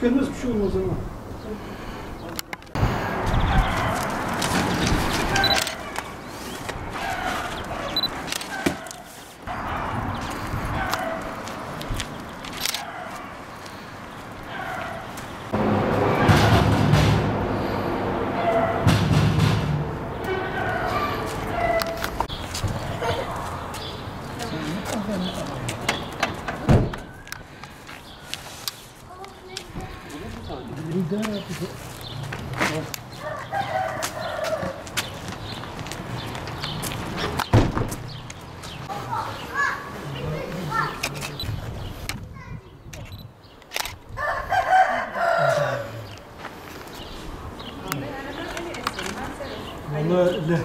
Tükenmez bir şey olmaz ama. Vallahi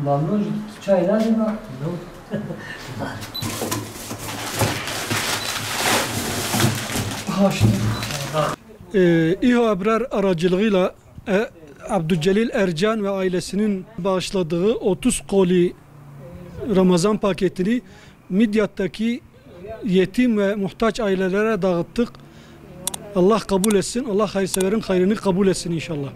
Mamnun çaylar mı? İHA Ebrar aracılığıyla Abdülcelil Ercan ve ailesinin bağışladığı 30 koli Ramazan paketini Midyat'taki yetim ve muhtaç ailelere dağıttık. Allah kabul etsin. Allah hayırseverin hayrını kabul etsin inşallah.